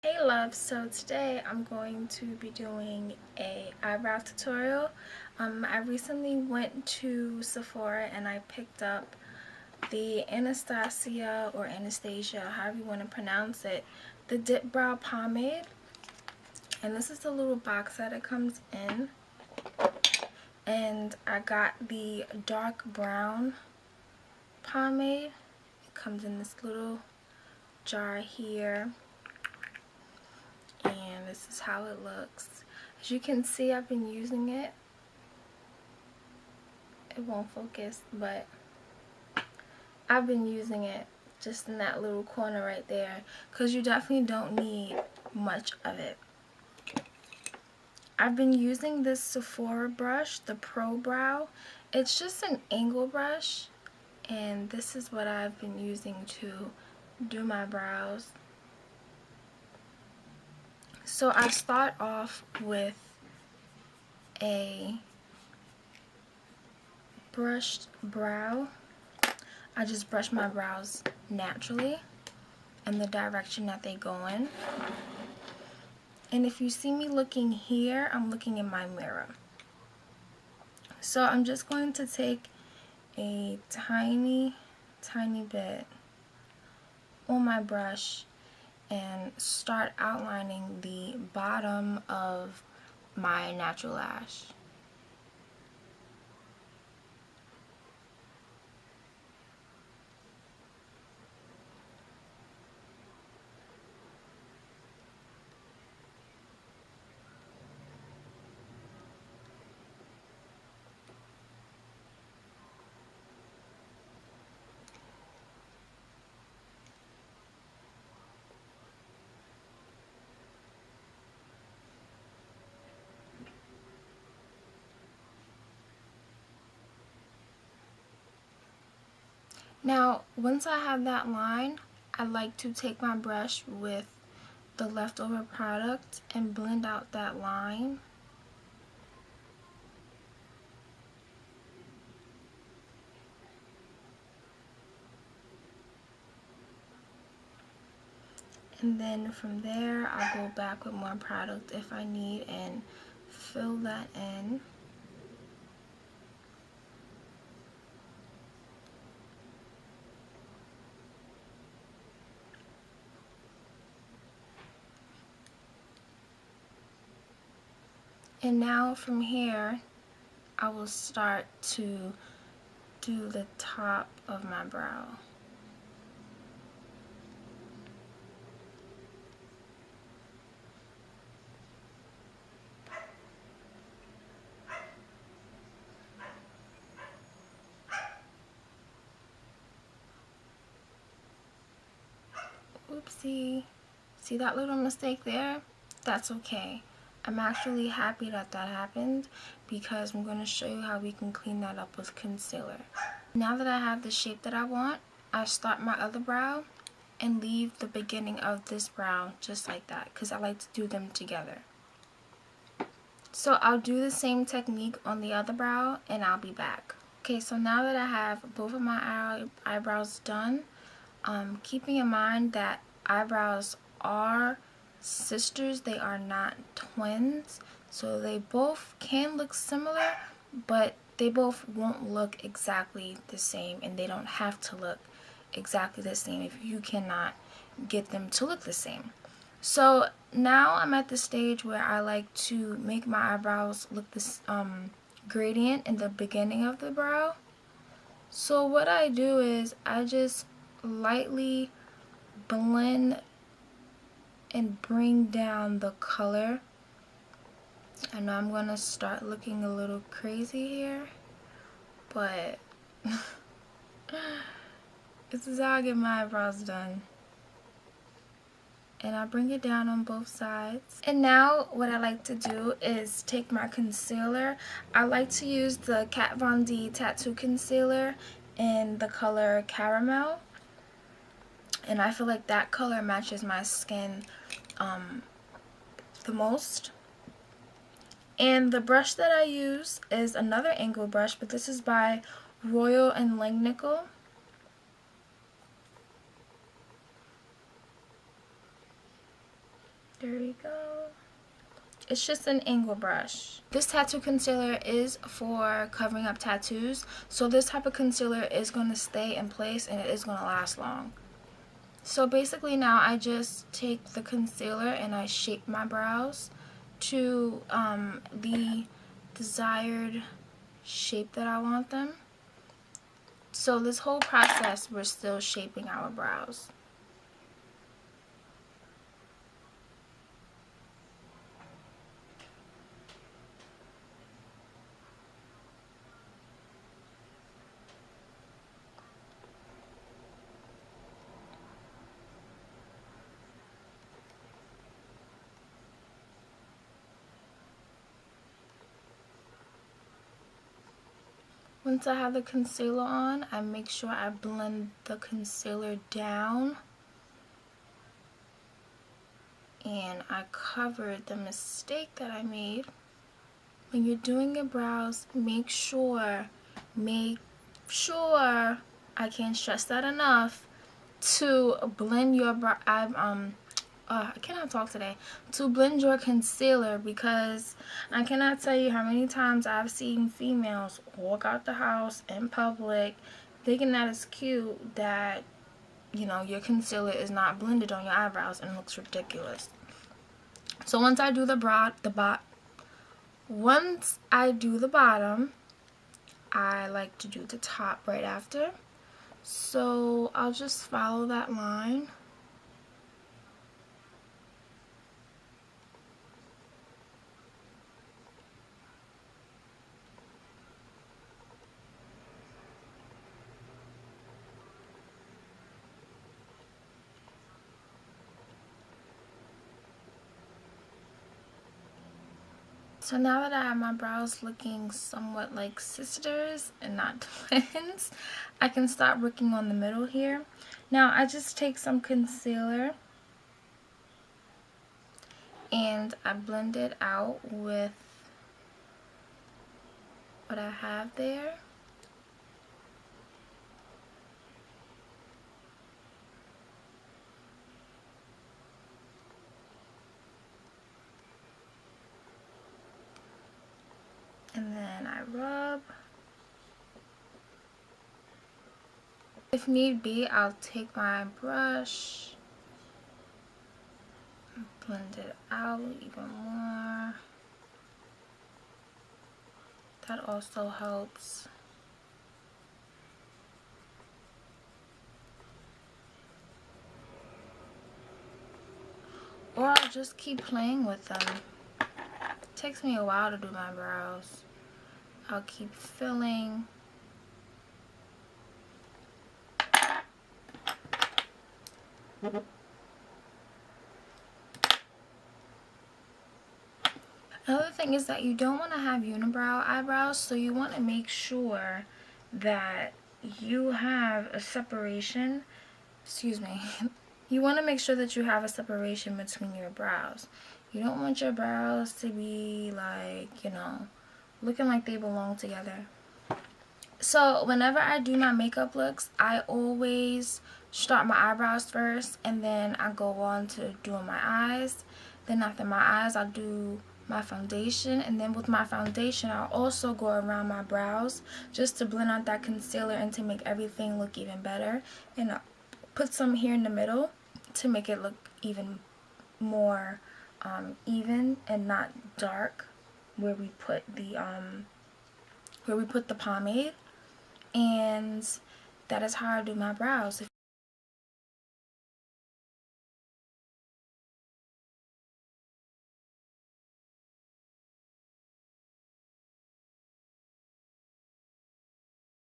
Hey love, so today I'm going to be doing a eyebrow tutorial. I recently went to Sephora and I picked up the Anastasia, however you want to pronounce it, the Dip Brow Pomade. And this is the little box that it comes in. And I got the dark brown pomade. It comes in this little jar here. And this is how it looks. As you can see, I've been using it. It won't focus, but I've been using it just in that little corner right there because you definitely don't need much of it. I've been using this Sephora brush, the Pro Brow. It's just an angle brush, and this is what I've been using to do my brows. So I start off with a brushed brow. I just brush my brows naturally in the direction that they go in. And if you see me looking here, I'm looking in my mirror. So I'm just going to take a tiny bit on my brush and start outlining the bottom of my natural lash. Now, once I have that line, I like to take my brush with the leftover product and blend out that line. And then from there, I'll go back with more product if I need and fill that in. And now from here, I will start to do the top of my brow. Oopsie. See that little mistake there? That's okay. I'm actually happy that that happened because I'm going to show you how we can clean that up with concealer. Now that I have the shape that I want, I start my other brow and leave the beginning of this brow just like that because I like to do them together. So I'll do the same technique on the other brow and I'll be back. Okay, so now that I have both of my eyebrows done, keeping in mind that eyebrows are sisters, they are not twins, so they both can look similar, but they both won't look exactly the same, and they don't have to look exactly the same if you cannot get them to look the same. So now I'm at the stage where I like to make my eyebrows look this gradient in the beginning of the brow. So what I do is I just lightly blend and bring down the color. I know I'm gonna start looking a little crazy here, but this is how I get my eyebrows done. And I bring it down on both sides. And now what I like to do is take my concealer. I like to use the Kat Von D Tattoo Concealer in the color Caramel. And I feel like that color matches my skin the most. And the brush that I use is another angle brush, but this is by Royal and Langnickel. There we go. It's just an angle brush. This tattoo concealer is for covering up tattoos, so this type of concealer is going to stay in place and it is going to last long. So basically now I just take the concealer and I shape my brows to the desired shape that I want them. So this whole process we're still shaping our brows. Once I have the concealer on, I make sure I blend the concealer down. And I covered the mistake that I made. When you're doing your brows, make sure, I can't stress that enough, to blend your brow, I cannot talk today, to blend your concealer, because I cannot tell you how many times I've seen females walk out the house in public thinking that it's cute that, you know, your concealer is not blended on your eyebrows and it looks ridiculous. So once I do the bottom, I like to do the top right after. So I'll just follow that line. So now that I have my brows looking somewhat like sisters and not twins, I can start working on the middle here. Now I just take some concealer and I blend it out with what I have there. And then I rub. If need be, I'll take my brush and blend it out even more. That also helps. Or I'll just keep playing with them. It takes me a while to do my brows. I'll keep filling. Another thing is that you don't want to have unibrow eyebrows, so you want to make sure that you have a separation. Excuse me. You want to make sure that you have a separation between your brows. You don't want your brows to be like, you know, looking like they belong together. So whenever I do my makeup looks, I always start my eyebrows first and then I go on to doing my eyes. Then after my eyes, I'll do my foundation, and then with my foundation I'll also go around my brows just to blend out that concealer and to make everything look even better, and I'll put some here in the middle to make it look even more even and not dark where we put the pomade. And that is how I do my brows.